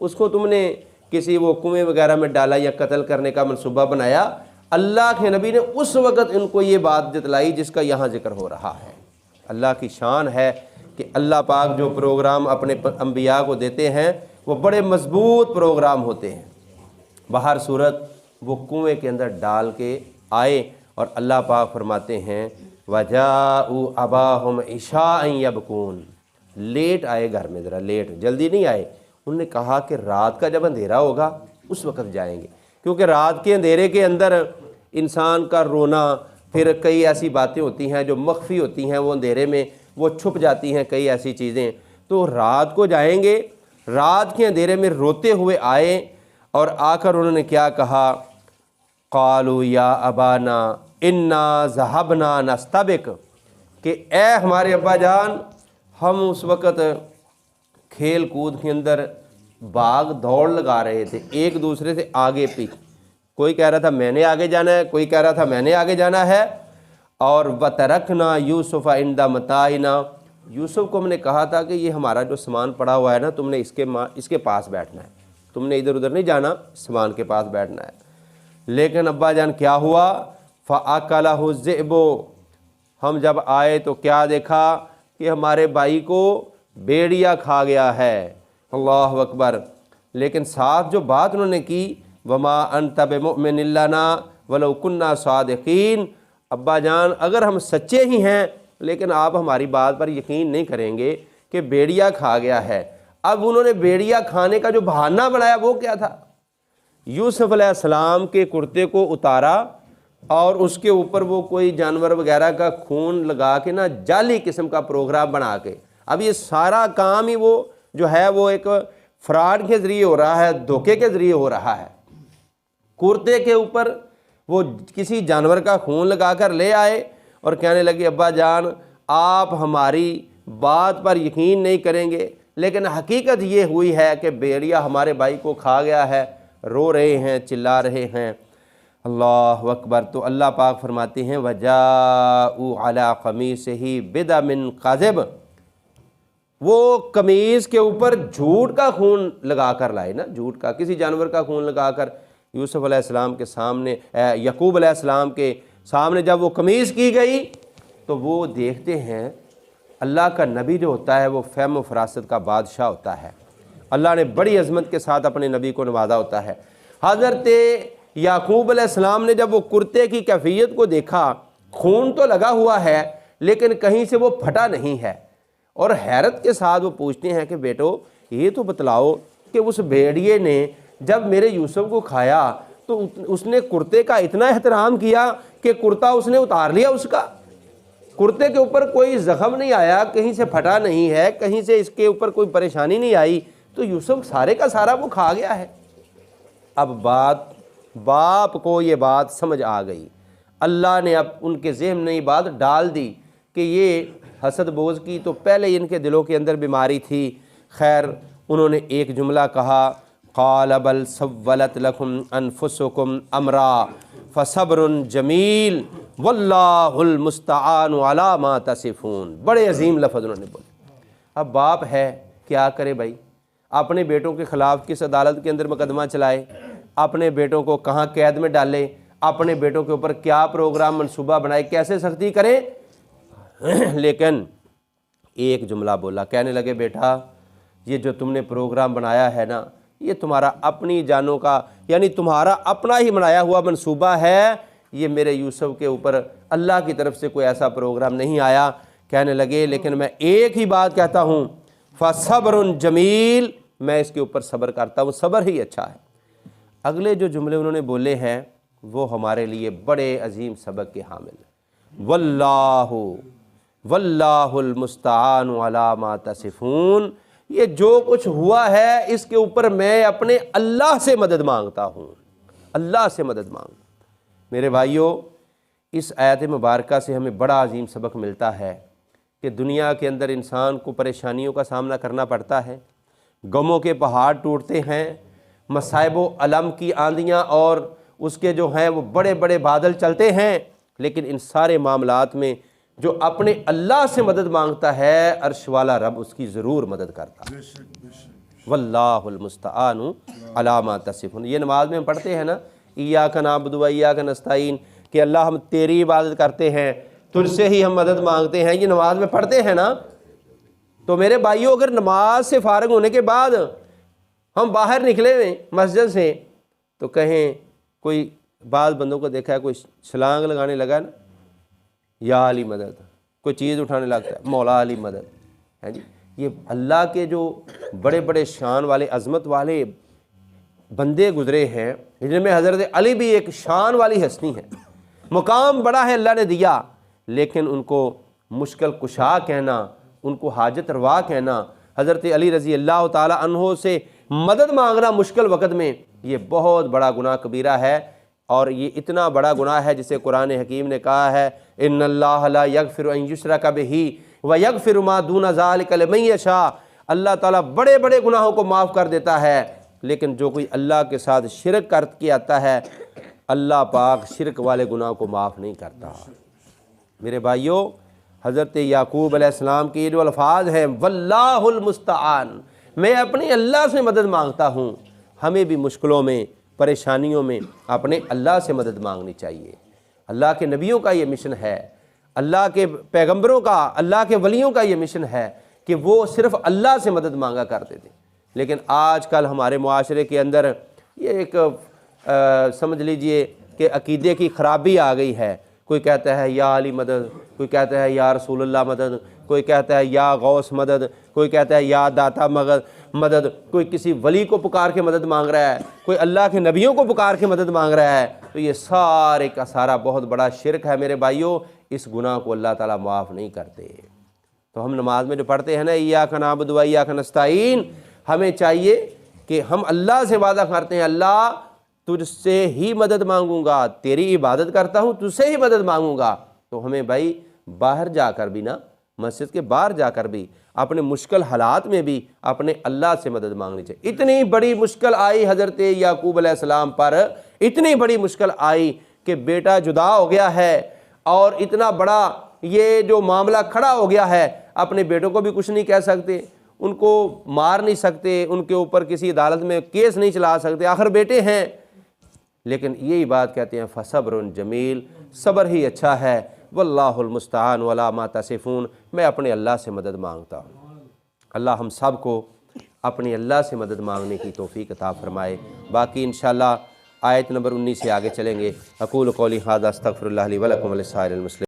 اس کو تم نے کسی وہ کنویں وغیرہ میں ڈالا یا قتل کرنے کا منصوبہ بنایا، اللہ کے نبی نے اس وقت ان کو یہ بات جتلائی جس کا یہاں ذکر ہو رہا ہے۔ اللہ کی شان ہے کہ اللہ پاک جو پروگرام اپنے انبیاء کو دیتے ہیں وہ بڑے مضبوط پروگرام ہوتے ہیں۔ بہر صورت وہ کنویں کے اندر ڈال کے آئے اور اللہ پاک فرماتے ہیں وَجَاءُوا أَبَاهُمْ عِشَاءً يَبْكُونَ، لیٹ آئے گھر میں، ذرا لیٹ، جلدی نہیں آئے۔ انہوں نے کہا کہ رات کا جب اندھیرا ہوگا اس وقت جائیں گے، کیونکہ رات کے اندھیرے کے اندر انسان کا رونا، پھر کئی ایسی باتیں ہوتی ہیں جو مخفی ہوتی ہیں، وہ اندھیرے میں وہ چھپ جاتی ہیں کئی ایسی چیزیں، تو رات کو جائیں گے۔ رات کے اندھیرے میں روتے ہوئے آئے اور آ کر انہوں نے کیا کہا، قالوا یا ابانا انا ذهبنا نستبق، کہ اے ہمارے ابا جان، ہم اس وقت کھیل کود کے اندر باغ دوڑ لگا رہے تھے، ایک دوسرے سے آگے پیچھے، کوئی کہہ رہا تھا میں نے آگے جانا ہے، کوئی کہہ رہا تھا میں نے آگے جانا ہے۔ اور وَتَرَكْنَا يُوسُفَ عِنْدَ مَتَاعِنَا، یوسف کو ہم نے کہا تھا کہ یہ ہمارا جو سامان پڑا ہوا ہے نا، تم نے اس کے پاس بیٹھنا ہے، تم نے ادھر ادھر نہیں جانا، سامان کے پاس بیٹھنا ہے۔ لیکن ابا جان کیا ہوا، فَأَكَلَهُ الذِّئْبُ، ہم جب آئے تو کیا دیکھا کہ ہمارے بھائی کو بھیڑیا کھا گیا ہے۔ اللہ اکبر۔ لیکن ساتھ جو بات انہوں نے کی، وَمَا أَنْتَ بِمُؤْمِنٍ لَنَا وَلَوْ كُنَّا صَادِقِينَ، ابا جان اگر ہم سچے ہی ہیں لیکن آپ ہماری بات پر یقین نہیں کریں گے کہ بیڑیا کھا گیا ہے۔ اب انہوں نے بیڑیا کھانے کا جو بہانہ بنایا وہ کیا تھا، یوسف علیہ السلام کے کرتے کو اتارا اور اس کے اوپر وہ کوئی جانور وغیرہ کا خون لگا کے نا، جعلی قسم کا پروگرام بنا کے، اب یہ سارا کام ہی وہ جو ہے وہ ایک فراڈ کے ذریعے ہو رہا ہے، دھوکے کے ذریعے ہو رہا ہے۔ کرتے کے اوپر وہ کسی جانور کا خون لگا کر لے آئے اور کہنے لگے ابا جان آپ ہماری بات پر یقین نہیں کریں گے، لیکن حقیقت یہ ہوئی ہے کہ بیڑیا ہمارے بھائی کو کھا گیا ہے۔ رو رہے ہیں، چلا رہے ہیں۔ اللہ اکبر۔ تو اللہ پاک فرماتے ہیں وَجَاءُوا عَلَىٰ قَمِيصِهِ بِدَمٍ كَذِبٍ، وہ قمیص کے اوپر جھوٹ کا خون لگا کر لائے نا، جھوٹ کا، کسی جانور کا خون لگا کر یوسف علیہ السلام کے سامنے، یعقوب علیہ السلام کے سامنے جب وہ قمیص کی گئی تو وہ دیکھتے ہیں اللہ کا نبی جو ہوتا ہے وہ فہم و فراست کا بادشاہ ہوتا ہے، اللہ نے بڑی عظمت کے ساتھ اپنے نبی کو نوازا ہوتا ہے۔ حضرت یعقوب علیہ السلام نے جب وہ کرتے کی کیفیت کو دیکھا، خون تو لگا ہوا ہے لیکن کہیں سے وہ پھٹا نہیں ہے، اور حیرت کے ساتھ وہ پوچھتے ہیں کہ بیٹو یہ تو بتلاؤ کہ اس بھیڑیے نے جب میرے یوسف کو کھایا تو اس نے کرتے کا اتنا احترام کیا کہ کرتا اس نے اتار لیا، اس کا کرتے کے اوپر کوئی زخم نہیں آیا، کہیں سے پھٹا نہیں ہے، کہیں سے اس کے اوپر کوئی پریشانی نہیں آئی، تو یوسف سارے کا سارا وہ کھا گیا ہے۔ اب باپ کو یہ بات سمجھ آ گئی، اللہ نے اب ان کے ذہن میں یہ بات ڈال دی کہ یہ حسد بوز کی تو پہلے ان کے دلوں کے اندر بیماری تھی۔ خیر انہوں نے ایک جملہ کہا، قال بل سولت لکم انفسکم امرا فصبر جمیل واللہ المستعان علی ما تصفون، بڑے عظیم لفظ انہوں نے بولے۔ اب باپ ہے کیا کرے بھائی، اپنے بیٹوں کے خلاف کس عدالت کے اندر مقدمہ چلائے، اپنے بیٹوں کو کہاں قید میں ڈالے، اپنے بیٹوں کے اوپر کیا پروگرام منصوبہ بنائے، کیسے سختی کریں۔ لیکن ایک جملہ بولا، کہنے لگے بیٹا یہ جو تم نے پروگرام بنایا ہے نا، یہ تمہارا اپنی جانوں کا، یعنی تمہارا اپنا ہی بنایا ہوا منصوبہ ہے، یہ میرے یوسف کے اوپر اللہ کی طرف سے کوئی ایسا پروگرام نہیں آیا۔ کہنے لگے لیکن میں ایک ہی بات کہتا ہوں، فصبر جمیل، میں اس کے اوپر صبر کرتا ہوں، صبر ہی اچھا ہے۔ اگلے جو جملے انہوں نے بولے ہیں وہ ہمارے لیے بڑے عظیم سبق کے حامل ہیں۔ واللہ المستعان علی ما تصفون، یہ جو کچھ ہوا ہے اس کے اوپر میں اپنے اللہ سے مدد مانگتا ہوں، اللہ سے مدد مانگتا ہوں۔ میرے بھائیوں، اس آیت مبارکہ سے ہمیں بڑا عظیم سبق ملتا ہے کہ دنیا کے اندر انسان کو پریشانیوں کا سامنا کرنا پڑتا ہے، غموں کے پہاڑ ٹوٹتے ہیں، مصائب و الم کی آندیاں اور اس کے جو ہیں وہ بڑے بڑے بادل چلتے ہیں، لیکن ان سارے معاملات میں جو اپنے اللہ سے مدد مانگتا ہے، عرش والا رب اس کی ضرور مدد کرتا ہے۔ واللہ المستعان علی ما تصفون۔ یہ نماز میں ہم پڑھتے ہیں نا ایاک نعبد و ایاک نستعین، کہ اللہ ہم تیری عبادت کرتے ہیں، تجھ سے ہی ہم مدد مانگتے ہیں، یہ نماز میں پڑھتے ہیں نا۔ تو میرے بھائیوں، اگر نماز سے فارغ ہونے کے بعد ہم باہر نکلے ہوئے مسجد سے تو کہیں کوئی بعض بندوں کو دیکھا ہے کوئی چھلانگ لگانے لگا نا، یا علی مدد، کوئی چیز اٹھانے لگتا ہے مولا علی مدد ہے جی۔ یہ اللہ کے جو بڑے بڑے شان والے عظمت والے بندے گزرے ہیں، جن میں حضرت علی بھی ایک شان والی ہستی ہے، مقام بڑا ہے اللہ نے دیا، لیکن ان کو مشکل کشا کہنا، ان کو حاجت روا کہنا، حضرت علی رضی اللہ تعالی عنہ سے مدد مانگنا مشکل وقت میں، یہ بہت بڑا گناہ کبیرہ ہے۔ اور یہ اتنا بڑا گناہ ہے جسے قرآن حکیم نے کہا ہے ان اللہ لا یغفر ان یشرک بہ ویغفر ما دون ذلک لمن یشاء۔ اللہ تعالیٰ بڑے بڑے گناہوں کو معاف کر دیتا ہے، لیکن جو کوئی اللہ کے ساتھ شرک کر کے آتا ہے، اللہ پاک شرک والے گناہ کو معاف نہیں کرتا۔ میرے بھائیوں، حضرت یعقوب علیہ السلام کے یہ جو الفاظ ہیں واللہ المستعان، میں اپنے اللہ سے مدد مانگتا ہوں، ہمیں بھی مشکلوں میں پریشانیوں میں اپنے اللہ سے مدد مانگنی چاہیے۔ اللہ کے نبیوں کا یہ مشن ہے، اللہ کے پیغمبروں کا، اللہ کے ولیوں کا یہ مشن ہے کہ وہ صرف اللہ سے مدد مانگا کرتے تھے۔ لیکن آج کل ہمارے معاشرے کے اندر یہ ایک سمجھ لیجئے کہ عقیدے کی خرابی آ گئی ہے۔ کوئی کہتا ہے یا علی مدد، کوئی کہتا ہے یا رسول اللہ مدد، کوئی کہتا ہے یا غوث مدد، کوئی کہتا ہے یا داتا مدد، کوئی کسی ولی کو پکار کے مدد مانگ رہا ہے، کوئی اللہ کے نبیوں کو پکار کے مدد مانگ رہا ہے۔ تو یہ سارے کا سارا بہت بڑا شرک ہے میرے بھائیوں، اس گناہ کو اللہ تعالیٰ معاف نہیں کرتے۔ تو ہم نماز میں جو پڑھتے ہیں نا ایاک نعبد و ایاک نستعین، ہمیں چاہیے کہ ہم اللہ سے وعدہ کرتے ہیں اللہ تجھ سے ہی مدد مانگوں گا، تیری عبادت کرتا ہوں، تجھ سے ہی مدد مانگوں گا۔ تو ہمیں بھائی باہر جا کر بھی نا، مسجد کے باہر جا کر بھی اپنے مشکل حالات میں بھی اپنے اللہ سے مدد مانگنی چاہیے۔ اتنی بڑی مشکل آئی حضرت یعقوب علیہ السلام پر، اتنی بڑی مشکل آئی کہ بیٹا جدا ہو گیا ہے اور اتنا بڑا یہ جو معاملہ کھڑا ہو گیا ہے، اپنے بیٹوں کو بھی کچھ نہیں کہہ سکتے، ان کو مار نہیں سکتے، ان کے اوپر کسی عدالت میں کیس نہیں چلا سکتے، آخر بیٹے ہیں۔ لیکن یہی بات کہتے ہیں فصبر جمیل، صبر ہی اچھا ہے، واللہ المستعان علی ما تصفون، میں اپنے اللہ سے مدد مانگتا ہوں۔ اللہ ہم سب کو اپنی اللہ سے مدد مانگنے کی توفیق عطا فرمائے۔ باقی انشاءاللہ آیت نمبر 19 سے آگے چلیں گے۔ اقول قولی ھذا استغفر اللہ لی ولکم ولسائر المسلمین۔